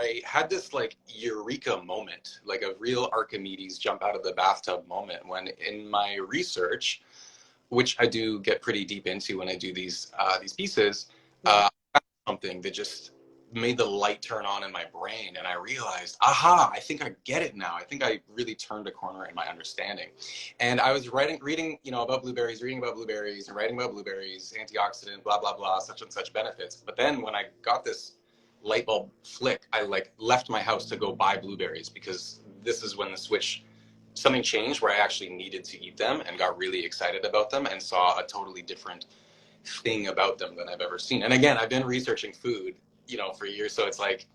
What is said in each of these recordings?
I had this like eureka moment, like a real Archimedes jump out of the bathtub moment when in my research, which I do get pretty deep into when I do these pieces, Yeah. I found something that just made the light turn on in my brain, and I realized, aha, I think I get it now. I think I really turned a corner in my understanding. And I was reading, about blueberries, reading about blueberries, and writing about blueberries, antioxidant, blah blah blah, such and such benefits. But then when I got this light bulb flick, I like left my house to go buy blueberries because this is when the switch something changed where I actually needed to eat them and got really excited about them and saw a totally different thing about them than I've ever seen. And again, I've been researching food, for years. So it's like,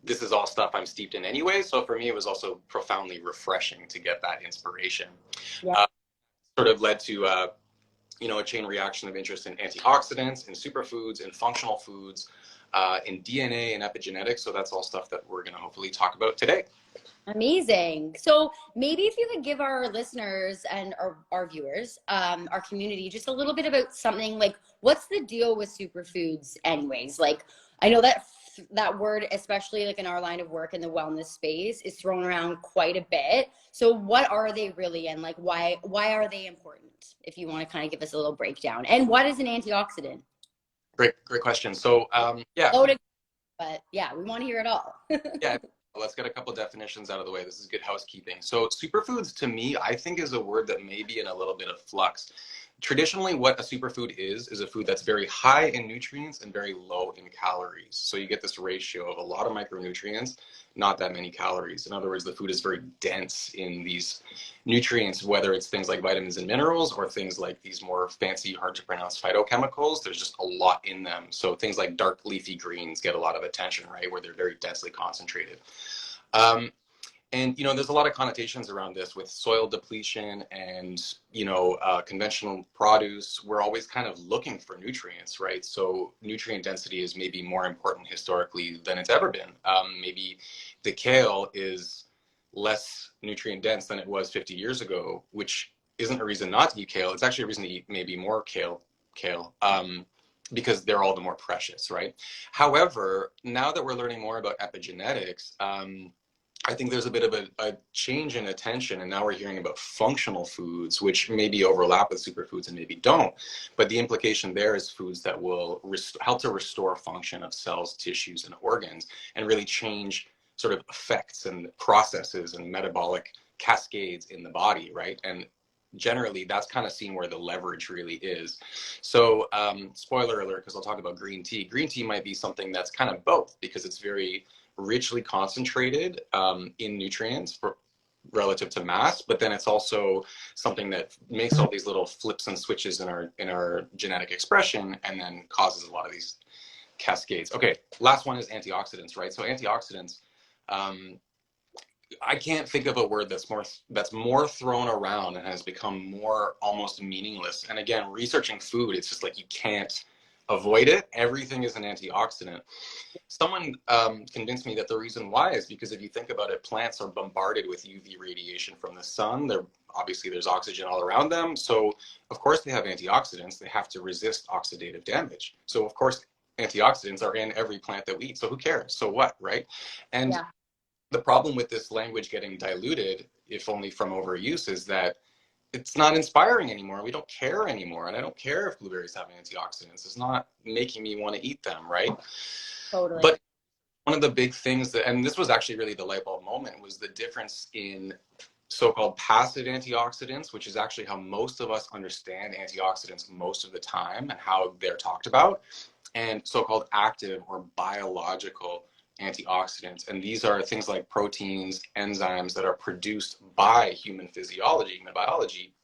this is all stuff I'm steeped in anyway. So for me, it was also profoundly refreshing to get that inspiration. Yeah. Uh, Sort of led to, a chain reaction of interest in antioxidants, in superfoods, in functional foods, in DNA and epigenetics. So that's all stuff that we're going to hopefully talk about today. Amazing. So maybe if you could give our listeners and our viewers, our community, just a little bit about something like, what's the deal with superfoods anyways? Like, I know that word, especially like in our line of work in the wellness space, is thrown around quite a bit. So what are they really, and like, why are they important? If you want to kind of give us a little breakdown. And what is an antioxidant? Great question. So, yeah. Loaded, but yeah, we want to hear it all. Yeah, let's get a couple definitions out of the way. This is good housekeeping. So superfoods to me, I think is a word that may be in a little bit of flux. Traditionally, what a superfood is a food that's very high in nutrients and very low in calories. So you get this ratio of a lot of micronutrients, not that many calories. In other words, the food is very dense in these nutrients, whether it's things like vitamins and minerals or things like these more fancy, hard to pronounce phytochemicals. There's just a lot in them. So things like dark leafy greens get a lot of attention, right, where they're very densely concentrated. And, there's a lot of connotations around this with soil depletion and, conventional produce. We're always kind of looking for nutrients, right? So nutrient density is maybe more important historically than it's ever been. Maybe the kale is less nutrient dense than it was 50 years ago, which isn't a reason not to eat kale. It's actually a reason to eat maybe more kale, because they're all the more precious, right? However, now that we're learning more about epigenetics, I think there's a bit of a change in attention, and now we're hearing about functional foods, which maybe overlap with superfoods and maybe don't. But the implication there is foods that will help to restore function of cells, tissues, and organs, and really change sort of effects and processes and metabolic cascades in the body, right? And generally, that's kind of seen where the leverage really is. So, spoiler alert, because I'll talk about green tea. Green tea might be something that's kind of both, because it's very richly concentrated in nutrients relative to mass, but then it's also something that makes all these little flips and switches in our genetic expression, and then causes a lot of these cascades. Okay, last one is antioxidants, right? So antioxidants, I can't think of a word that's more thrown around and has become more almost meaningless. And again, researching food, it's just like you can't avoid it. Everything is an antioxidant. Someone convinced me that the reason why is because if you think about it, plants are bombarded with UV radiation from the sun. Obviously there's oxygen all around them. So of course they have antioxidants. They have to resist oxidative damage. So of course antioxidants are in every plant that we eat. So who cares? So what, right? And Yeah. the problem with this language getting diluted, if only from overuse, is that it's not inspiring anymore. We don't care anymore. And I don't care if blueberries have antioxidants. It's not making me want to eat them, right? Totally. But one of the big things and this was actually really the light bulb moment, was the difference in so-called passive antioxidants, which is actually how most of us understand antioxidants most of the time and how they're talked about, and so-called active or biological antioxidants. And these are things like proteins, enzymes that are produced by human physiology, human biology,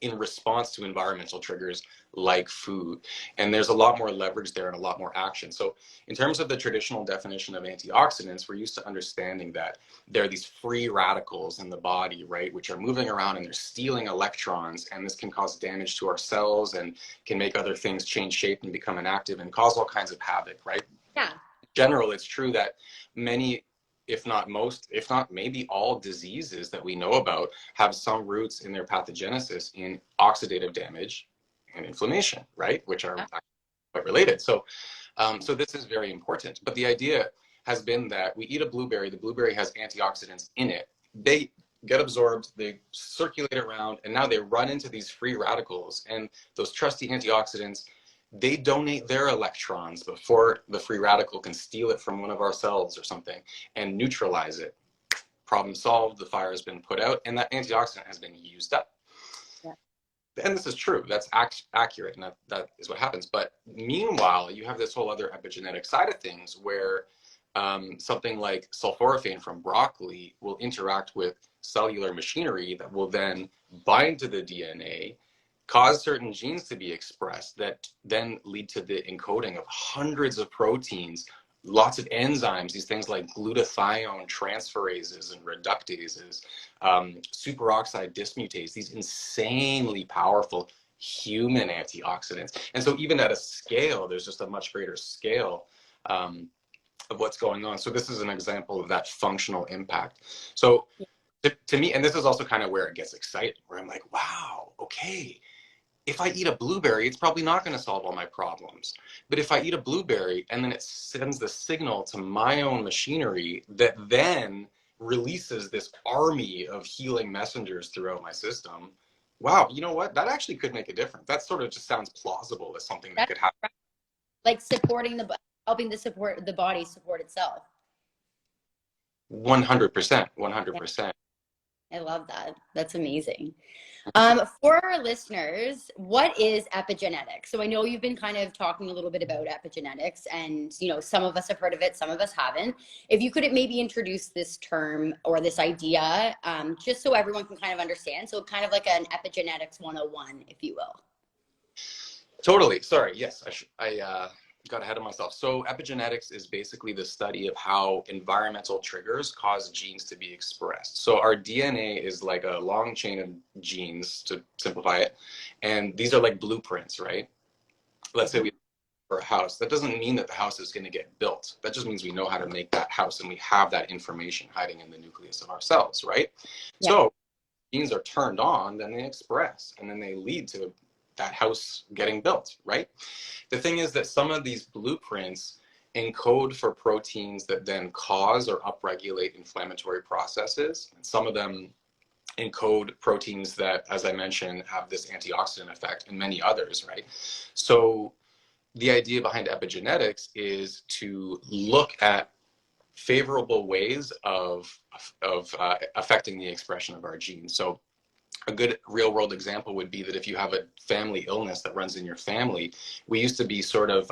in response to environmental triggers like food. And there's a lot more leverage there and a lot more action. So in terms of the traditional definition of antioxidants, we're used to understanding that there are these free radicals in the body, right, which are moving around and they're stealing electrons, and this can cause damage to our cells and can make other things change shape and become inactive and cause all kinds of havoc, right? Yeah. In general, it's true that many, if not most, if not maybe all diseases that we know about have some roots in their pathogenesis in oxidative damage and inflammation, right? Which are quite related. So, so this is very important. But the idea has been that we eat a blueberry, the blueberry has antioxidants in it. They get absorbed, they circulate around, and now they run into these free radicals. And those trusty antioxidants, they donate their electrons before the free radical can steal it from one of our cells or something and neutralize it. Problem solved, the fire has been put out, and that antioxidant has been used up. Yeah. And this is true, that's accurate, and that is what happens. But meanwhile, you have this whole other epigenetic side of things where something like sulforaphane from broccoli will interact with cellular machinery that will then bind to the DNA, cause certain genes to be expressed that then lead to the encoding of hundreds of proteins, lots of enzymes, these things like glutathione transferases and reductases, superoxide dismutase, these insanely powerful human antioxidants. And so even at a scale, there's just a much greater scale of what's going on. So this is an example of that functional impact. So to me, and this is also kind of where it gets exciting, where I'm like, wow, okay, if I eat a blueberry, it's probably not going to solve all my problems. But if I eat a blueberry and then it sends the signal to my own machinery that then releases this army of healing messengers throughout my system, wow, you know what? That actually could make a difference. That sort of just sounds plausible as something that could happen. Like helping to support the body support itself. 100%, 100%. I love that. That's amazing. For our listeners, what is epigenetics? So I know you've been kind of talking a little bit about epigenetics, and some of us have heard of it, some of us haven't. If you could maybe introduce this term or this idea, just so everyone can kind of understand. So kind of like an epigenetics 101, if you will. Totally. Sorry. Yes, I got ahead of myself. So epigenetics is basically the study of how environmental triggers cause genes to be expressed. So our DNA is like a long chain of genes, to simplify it. And these are like blueprints, right? Let's say we for a house. That doesn't mean that the house is going to get built. That just means we know how to make that house, and we have that information hiding in the nucleus of our cells, right? Yeah. So genes are turned on, then they express, and then they lead to that house getting built, right? The thing is that some of these blueprints encode for proteins that then cause or upregulate inflammatory processes. And some of them encode proteins that, as I mentioned, have this antioxidant effect, and many others, right? So the idea behind epigenetics is to look at favorable ways of affecting the expression of our genes. So a good real world example would be that if you have a family illness that runs in your family, we used to be sort of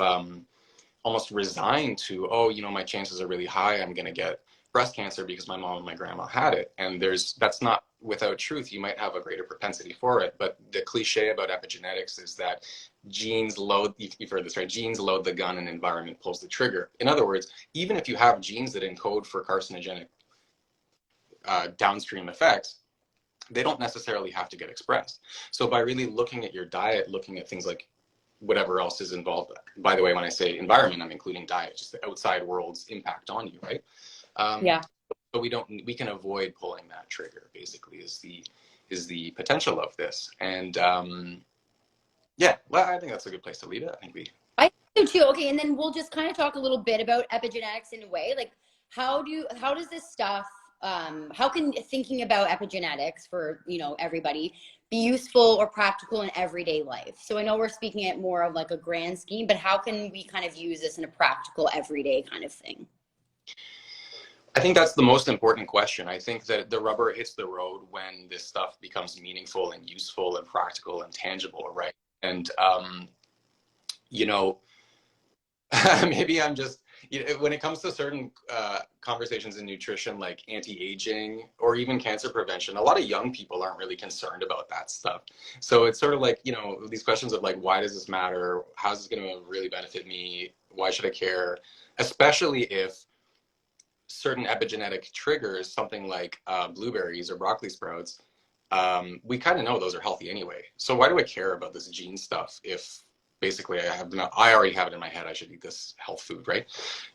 almost resigned to, oh, my chances are really high, I'm going to get breast cancer because my mom and my grandma had it. And that's not without truth. You might have a greater propensity for it. But the cliche about epigenetics is that genes load, you've heard this, right? Genes load the gun and environment pulls the trigger. In other words, even if you have genes that encode for carcinogenic downstream effects, they don't necessarily have to get expressed. So by really looking at your diet, looking at things like whatever else is involved, by the way, when I say environment, I'm including diet, just the outside world's impact on you, right? Yeah. So we can avoid pulling that trigger, basically, is the potential of this. And yeah, well, I think that's a good place to leave it. I think so too. Okay, and then we'll just kind of talk a little bit about epigenetics in a way. Like, how does this stuff, how can thinking about epigenetics for everybody be useful or practical in everyday life? So I know we're speaking at more of like a grand scheme, but how can we kind of use this in a practical everyday kind of thing? I think that's the most important question. I think that the rubber hits the road when this stuff becomes meaningful and useful and practical and tangible, right? And maybe I'm just, when it comes to certain conversations in nutrition, like anti-aging or even cancer prevention, a lot of young people aren't really concerned about that stuff. So it's sort of like, these questions of like, why does this matter? How's this going to really benefit me? Why should I care? Especially if certain epigenetic triggers, something like blueberries or broccoli sprouts, we kind of know those are healthy anyway. So why do I care about this gene stuff if basically I already have it in my head, I should eat this health food, right?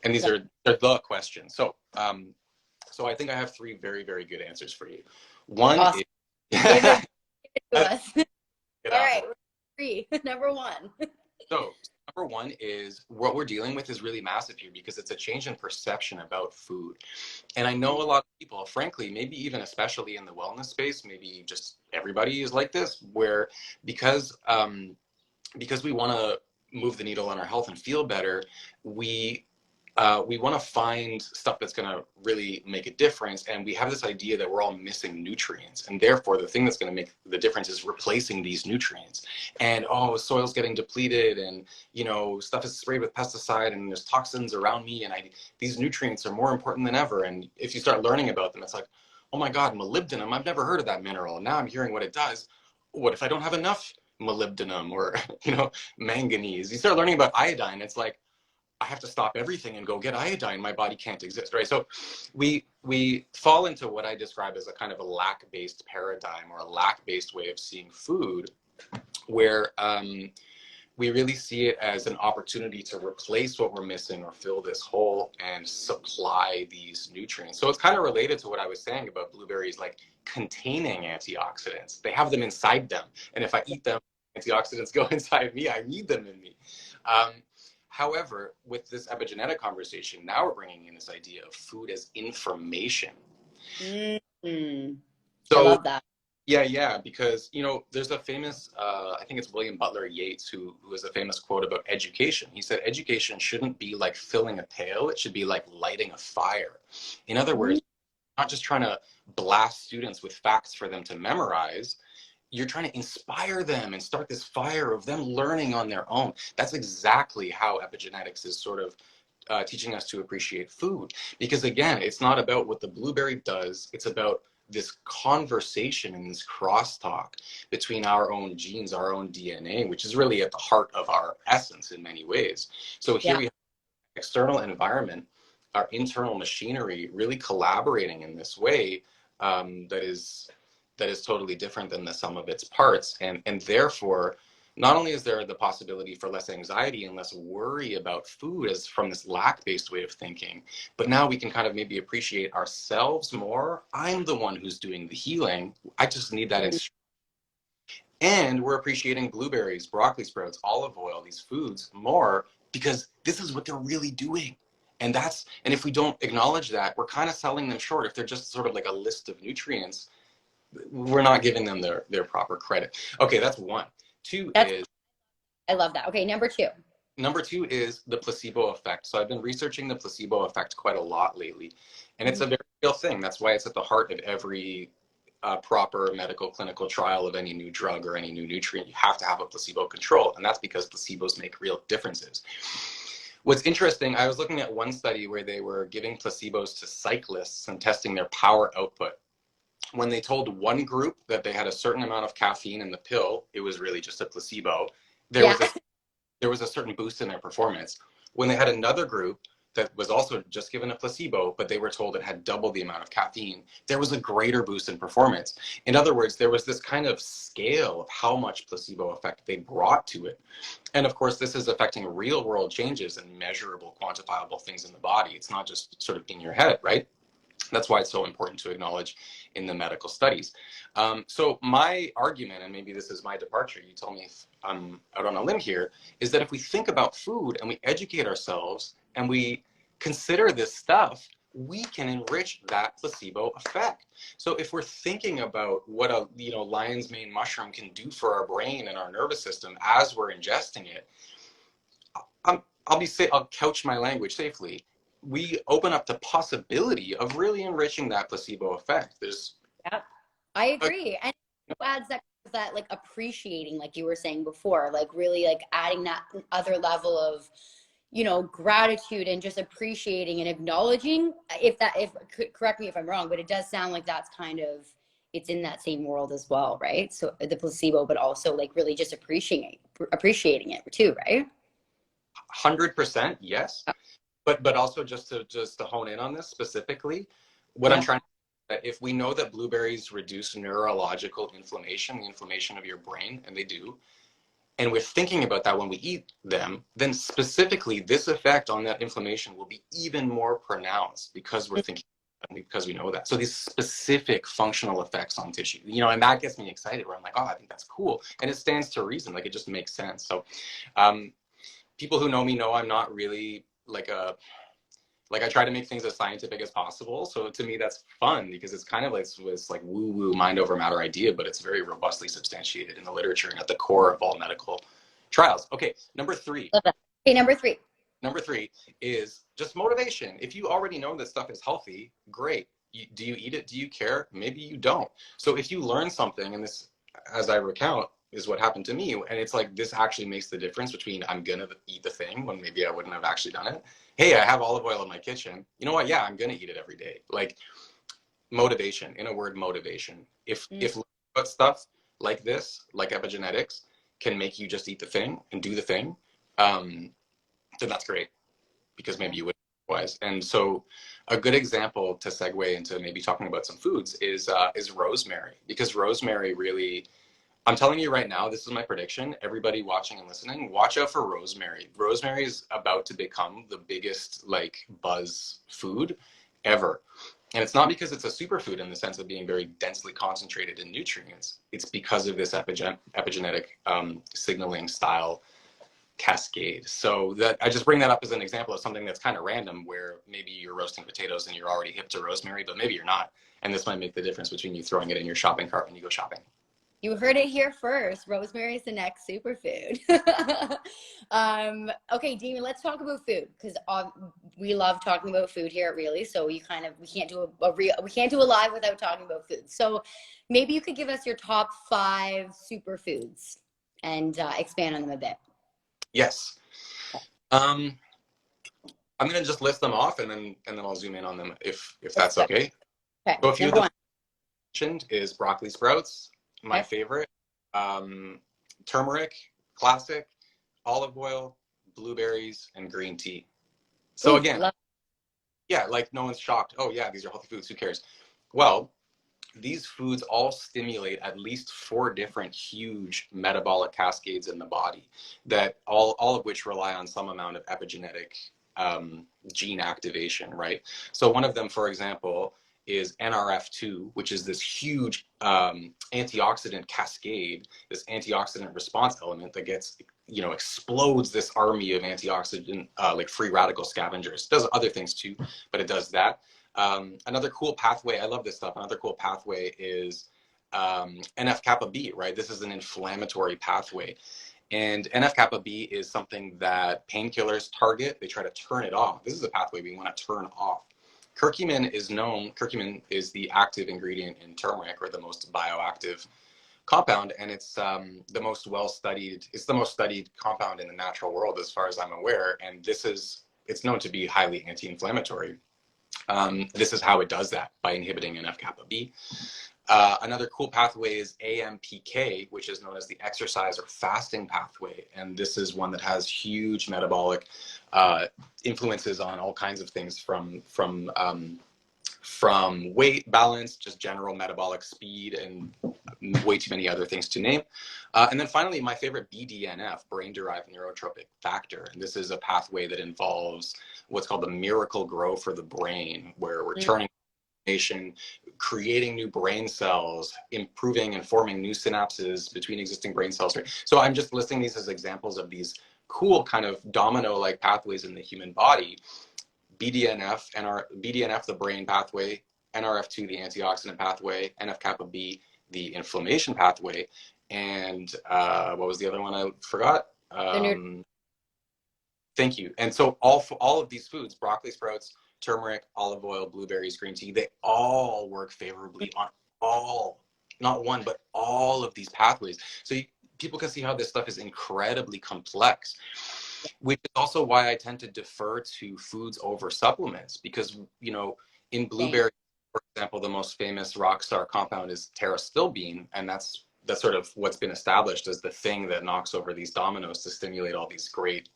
And these are the questions. So so I think I have 3 very, very good answers for you. One awesome. is Give it to us. All right, 3. Number 1. So number one is what we're dealing with is really massive here because it's a change in perception about food. And I know a lot of people, frankly, maybe even especially in the wellness space, maybe just everybody is like this, where because we want to move the needle on our health and feel better, we want to find stuff that's going to really make a difference. And we have this idea that we're all missing nutrients. And therefore, the thing that's going to make the difference is replacing these nutrients. And, oh, soil's getting depleted and, you know, stuff is sprayed with pesticide and there's toxins around me. And these nutrients are more important than ever. And if you start learning about them, it's like, oh my God, molybdenum, I've never heard of that mineral. And now I'm hearing what it does. What if I don't have enough molybdenum or, you know, manganese? You start learning about iodine. It's like, I have to stop everything and go get iodine. My body can't exist, right? So we fall into what I describe as a kind of a lack-based paradigm or a lack-based way of seeing food, where we really see it as an opportunity to replace what we're missing or fill this hole and supply these nutrients. So it's kind of related to what I was saying about blueberries, like containing antioxidants. They have them inside them. And if I eat them, antioxidants go inside me. I need them in me. However, with this epigenetic conversation, now we're bringing in this idea of food as information. Mm-hmm. So, I love that. Yeah, because, you know, there's a famous, I think it's William Butler Yeats, who has a famous quote about education. He said, education shouldn't be like filling a pail. It should be like lighting a fire. In other words, not just trying to blast students with facts for them to memorize. You're trying to inspire them and start this fire of them learning on their own. That's exactly how epigenetics is sort of teaching us to appreciate food. Because again, it's not about what the blueberry does. It's about this conversation and this crosstalk between our own genes, our own DNA, which is really at the heart of our essence in many ways. So here we have external environment, our internal machinery really collaborating in this way that is totally different than the sum of its parts. And therefore, not only is there the possibility for less anxiety and less worry about food as from this lack-based way of thinking, but now we can kind of maybe appreciate ourselves more. I'm the one who's doing the healing. I just need that instruction. And we're appreciating blueberries, broccoli sprouts, olive oil, these foods more because this is what they're really doing. And if we don't acknowledge that, we're kind of selling them short. If they're just sort of like a list of nutrients, we're not giving them their proper credit. Okay, that's one. I love that. Okay, number two is the placebo effect. So I've been researching the placebo effect quite a lot lately, and it's a very real thing. That's why it's at the heart of every proper medical clinical trial of any new drug or any new nutrient. You have to have a placebo control, and that's because placebos make real differences. What's interesting, I was looking at one study where they were giving placebos to cyclists and testing their power output. When they told one group that they had a certain amount of caffeine in the pill, it was really just a placebo. There was a certain boost in their performance. When they had another group that was also just given a placebo, but they were told it had double the amount of caffeine, there was a greater boost in performance. In other words, there was this kind of scale of how much placebo effect they brought to it. And of course, this is affecting real world changes and measurable, quantifiable things in the body. It's not just sort of in your head, right? That's why it's so important to acknowledge in the medical studies. So my argument, and maybe this is my departure, you tell me if I'm out on a limb here, is that if we think about food and we educate ourselves and we consider this stuff, we can enrich that placebo effect. So if we're thinking about what a lion's mane mushroom can do for our brain and our nervous system as we're ingesting it, I'll couch my language safely. We open up the possibility of really enriching that placebo effect. I agree. And it adds that like appreciating, like you were saying before, like really like adding that other level of, gratitude and just appreciating and acknowledging correct me if I'm wrong, but it does sound like that's kind of, it's in that same world as well, right? So the placebo, but also like really just appreciating it too, right? 100%, yes. But also just to hone in on this specifically, what I'm trying to say, that if we know that blueberries reduce neurological inflammation, the inflammation of your brain, and they do, and we're thinking about that when we eat them, then specifically this effect on that inflammation will be even more pronounced because we're thinking, because we know that. So these specific functional effects on tissue, and that gets me excited where I'm like, oh, I think that's cool. And it stands to reason, like it just makes sense. So people who know me know I'm not really like I try to make things as scientific as possible. So to me, that's fun because it's kind of like this like woo-woo mind over matter idea, but it's very robustly substantiated in the literature and at the core of all medical trials. Okay, number three. Okay, number three. Number three is just motivation. If you already know that stuff is healthy, great. Do you eat it? Do you care? Maybe you don't. So if you learn something, and this, as I recount, is what happened to me, and it's like this actually makes the difference between I'm gonna eat the thing when maybe I wouldn't have actually done it. Hey, I have olive oil in my kitchen. You know what? Yeah, I'm gonna eat it every day. Like motivation, in a word, motivation. If stuff like this, like epigenetics, can make you just eat the thing and do the thing, then that's great because maybe you wouldn't otherwise. And so a good example to segue into maybe talking about some foods is rosemary, because rosemary really, I'm telling you right now, this is my prediction. Everybody watching and listening, watch out for rosemary. Rosemary is about to become the biggest like buzz food ever. And it's not because it's a superfood in the sense of being very densely concentrated in nutrients. It's because of this epigenetic signaling style cascade. So that I just bring that up as an example of something that's kind of random, where maybe you're roasting potatoes and you're already hip to rosemary, but maybe you're not. And this might make the difference between you throwing it in your shopping cart when you go shopping. You heard it here first. Rosemary is the next superfood. Okay, Damien, let's talk about food, because we love talking about food here at Rily. So we can't do a live without talking about food. So maybe you could give us your top 5 superfoods and expand on them a bit. Yes. I'm gonna just list them off and then I'll zoom in on them if that's okay. Okay. So a few of them mentioned is broccoli sprouts, my favorite, turmeric, classic, olive oil, blueberries, and green tea. So again, yeah, like no one's shocked. Oh yeah, these are healthy foods. Who cares? Well, these foods all stimulate at least 4 different huge metabolic cascades in the body, that all of which rely on some amount of epigenetic gene activation, right? So one of them, for example, is NRF2, which is this huge antioxidant cascade, this antioxidant response element that gets, explodes this army of antioxidant like free radical scavengers. It does other things too, but it does that. Another cool pathway, I love this stuff. Another cool pathway is NF-kappa B, right? This is an inflammatory pathway. And NF-kappa B is something that painkillers target. They try to turn it off. This is a pathway we want to turn off. Curcumin is the active ingredient in turmeric, or the most bioactive compound, and it's the most studied compound in the natural world as far as I'm aware, and it's known to be highly anti-inflammatory. This is how it does that, by inhibiting NF-kappa B. Another cool pathway is AMPK, which is known as the exercise or fasting pathway. And this is one that has huge metabolic influences on all kinds of things, from weight balance, just general metabolic speed, and way too many other things to name. And then finally, my favorite, BDNF, brain-derived neurotrophic factor. And this is a pathway that involves what's called the miracle grow for the brain, where we're turning information, creating new brain cells, improving and forming new synapses between existing brain cells. So I'm just listing these as examples of these cool kind of domino-like pathways in the human body. BDNF, the brain pathway, NRF2, the antioxidant pathway, NF-kappa B, the inflammation pathway, and what was the other one I forgot? Thank you. And so all of these foods, broccoli sprouts, turmeric, olive oil, blueberries, green tea, they all work favorably on not one, but all of these pathways. So people can see how this stuff is incredibly complex, which is also why I tend to defer to foods over supplements, because, in blueberries, for example, the most famous rock star compound is pterostilbene, and that's sort of what's been established as the thing that knocks over these dominoes to stimulate all these great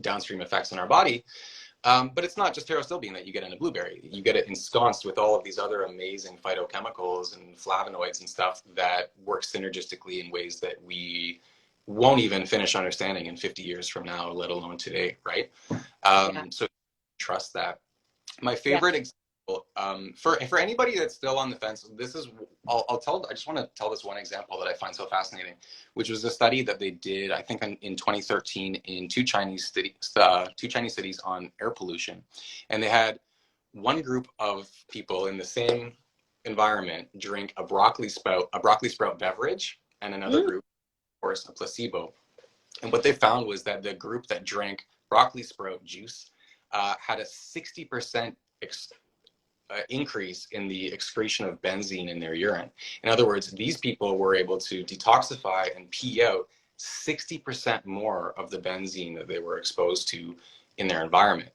downstream effects in our body. But it's not just pterostilbene that you get in a blueberry. You get it ensconced with all of these other amazing phytochemicals and flavonoids and stuff that work synergistically in ways that we won't even finish understanding in 50 years from now, let alone today, right? So trust that. My favorite example For anybody that's still on the fence, this is I just want to tell this one example that I find so fascinating, which was a study that they did, I think in 2013 in two Chinese cities on air pollution, and they had one group of people in the same environment drink a broccoli sprout beverage, and another Mm. group, of course, a placebo. And what they found was that the group that drank broccoli sprout juice had a 60% increase in the excretion of benzene in their urine. In other words, these people were able to detoxify and pee out 60% more of the benzene that they were exposed to in their environment.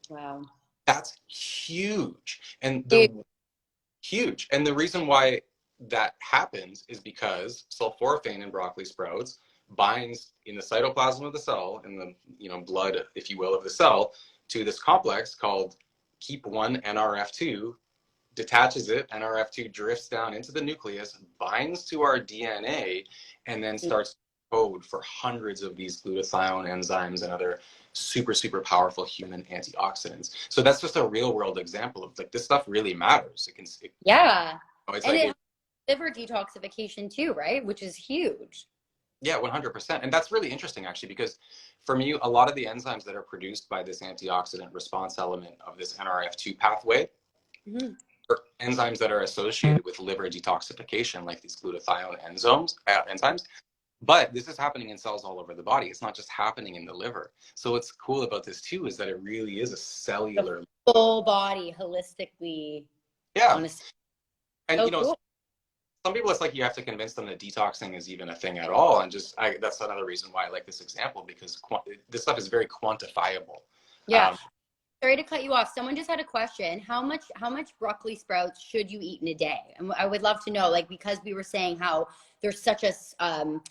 Wow. That's huge. And Dude. the reason why that happens is because sulforaphane in broccoli sprouts binds in the cytoplasm of the cell, in the blood, if you will, of the cell, to this complex called keep1 NRF2, detaches it, NRF2 drifts down into the nucleus, binds to our DNA, and then starts to code for hundreds of these glutathione enzymes and other super, super powerful human antioxidants. So that's just a real world example of like, this stuff really matters. Yeah. It's And like, it has liver detoxification too, right? Which is huge. yeah, 100%. And that's really interesting, actually, because for me, a lot of the enzymes that are produced by this antioxidant response element of this NRF2 pathway are enzymes that are associated with liver detoxification, like these glutathione enzymes. But this is happening in cells all over the body. It's not just happening in the liver. So what's cool about this, too, is that it really is a cellular. The full body, holistically. Yeah. Honestly. And, So cool. some people, it's like you have to convince them that detoxing is even a thing at all. And that's another reason why I like this example, because this stuff is very quantifiable. Yeah. Sorry to cut you off. Someone just had a question. How much broccoli sprouts should you eat in a day? And I would love to know, like, because we were saying how there's such a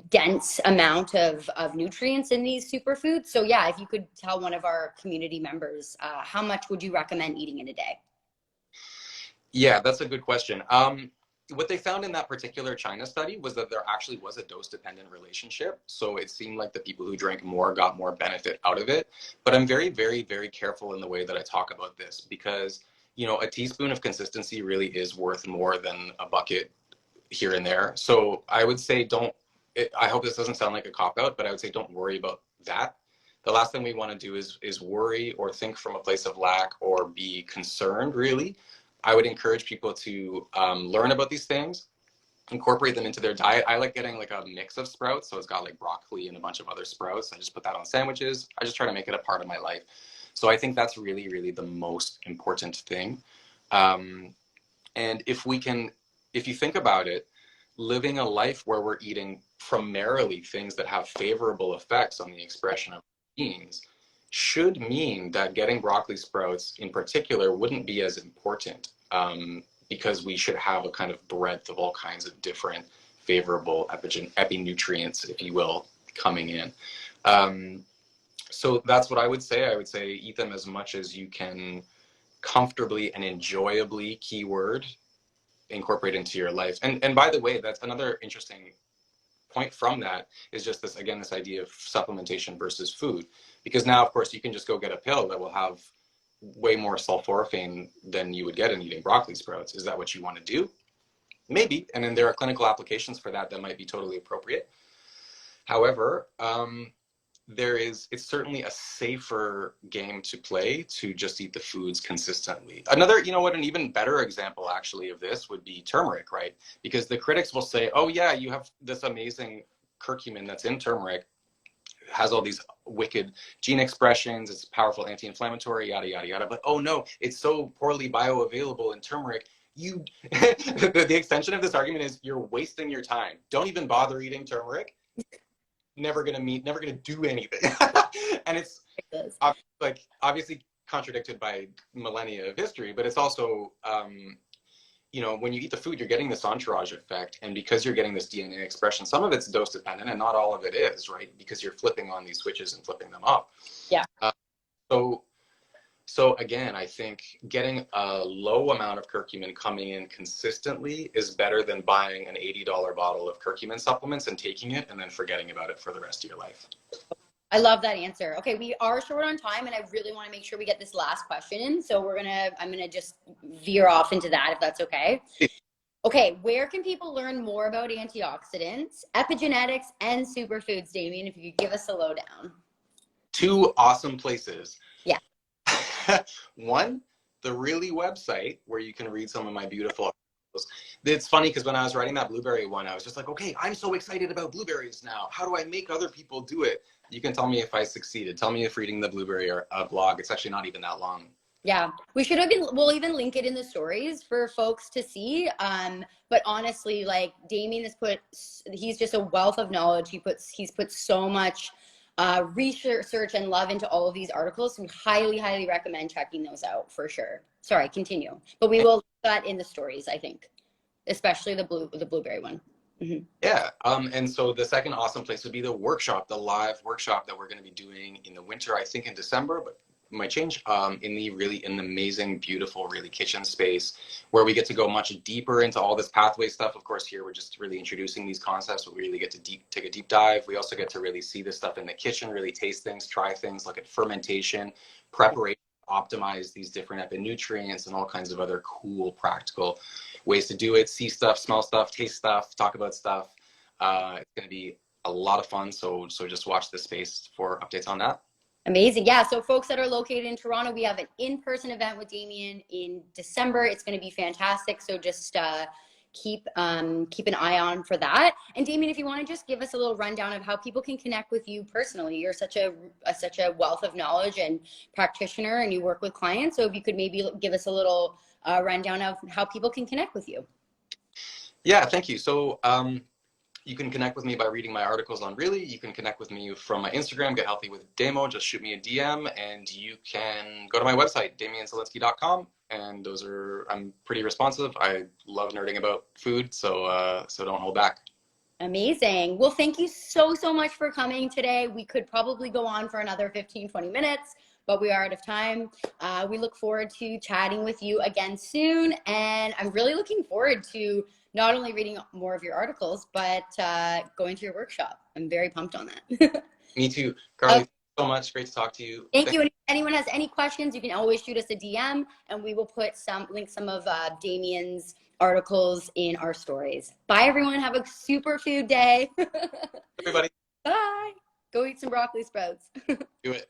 dense amount of nutrients in these superfoods. So yeah, if you could tell one of our community members, how much would you recommend eating in a day? Yeah, that's a good question. What they found in that particular China study was that there actually was a dose-dependent relationship. So it seemed like the people who drank more got more benefit out of it. But I'm very, very, very careful in the way that I talk about this, because, a teaspoon of consistency really is worth more than a bucket here and there. So I would say I hope this doesn't sound like a cop-out, but I would say don't worry about that. The last thing we want to do is worry or think from a place of lack or be concerned, really. I would encourage people to learn about these things, incorporate them into their diet. I like getting like a mix of sprouts. So it's got like broccoli and a bunch of other sprouts. I just put that on sandwiches. I just try to make it a part of my life. So I think that's really, really the most important thing. And if you think about it, living a life where we're eating primarily things that have favorable effects on the expression of genes should mean that getting broccoli sprouts in particular wouldn't be as important, because we should have a kind of breadth of all kinds of different favorable epinutrients, if you will, coming in. So that's what I would say. I would say eat them as much as you can comfortably and enjoyably, keyword, incorporate into your life. And by the way, that's another interesting point from that, is just this idea of supplementation versus food, because now of course you can just go get a pill that will have way more sulforaphane than you would get in eating broccoli sprouts. Is that what you want to do? Maybe. And then there are clinical applications for that might be totally appropriate. However, it's certainly a safer game to play to just eat the foods consistently. An even better example actually of this would be turmeric, right? Because the critics will say, oh yeah, you have this amazing curcumin that's in turmeric, has all these wicked gene expressions, it's powerful anti-inflammatory, yada, yada, yada. But oh no, it's so poorly bioavailable in turmeric. The extension of this argument is you're wasting your time. Don't even bother eating turmeric. Never gonna do anything. And it's obviously contradicted by millennia of history, but it's also, when you eat the food, you're getting this entourage effect. And because you're getting this DNA expression, some of it's dose dependent and not all of it is, right? Because you're flipping on these switches and flipping them up. Yeah. So again, I think getting a low amount of curcumin coming in consistently is better than buying an $80 bottle of curcumin supplements and taking it and then forgetting about it for the rest of your life. I love that answer. Okay, we are short on time and I really want to make sure we get this last question in. So I'm gonna just veer off into that if that's okay. Okay, where can people learn more about antioxidants, epigenetics, and superfoods, Damien, if you could give us a lowdown? 2 awesome places. Yeah. One, the Rily website, where you can read some of my beautiful articles. It's funny because when I was writing that blueberry one, I was just like, okay, I'm so excited about blueberries now. How do I make other people do it? You can tell me if I succeeded. Tell me if reading the blueberry blog, it's actually not even that long. Yeah, we'll even link it in the stories for folks to see. But honestly, like Damien he's just a wealth of knowledge. He's put so much research and love into all of these articles. So we highly recommend checking those out for sure. Sorry, continue. But we will link that in the stories, I think, especially the blueberry one. Mm-hmm. Yeah. And so the second awesome place would be the live workshop that we're going to be doing in the winter, I think in December, but it might change, in the amazing, beautiful, really kitchen space where we get to go much deeper into all this pathway stuff. Of course, here we're just really introducing these concepts, but we really get to take a deep dive. We also get to really see this stuff in the kitchen, really taste things, try things, look at fermentation, preparation, optimize these different epinutrients and all kinds of other cool, practical ways to do it. See stuff, smell stuff, taste stuff, talk about stuff. It's going to be a lot of fun. So just watch this space for updates on that. Amazing. Yeah. So folks that are located in Toronto, we have an in-person event with Damien in December. It's going to be fantastic. So just keep an eye on for that. And Damien, if you want to just give us a little rundown of how people can connect with you personally. You're such a wealth of knowledge and practitioner, and you work with clients. So if you could maybe give us a little rundown of how people can connect with you. Yeah, thank you. So you can connect with me by reading my articles on Rily. You can connect with me from my Instagram, Get Healthy with Damo. Just shoot me a DM, and you can go to my website, damienzielinski.com. And I'm pretty responsive. I love nerding about food, so don't hold back. Amazing. Well, thank you so much for coming today. We could probably go on for another 15-20 minutes, but we are out of time. We look forward to chatting with you again soon, and I'm really looking forward to not only reading more of your articles, but going to your workshop. I'm very pumped on that. Me too. Carly, thanks so much. Great to talk to you. Thank you. And if anyone has any questions, you can always shoot us a DM, and we will put some of Damien's articles in our stories. Bye, everyone. Have a superfood day. Everybody. Bye. Go eat some broccoli sprouts. Do it.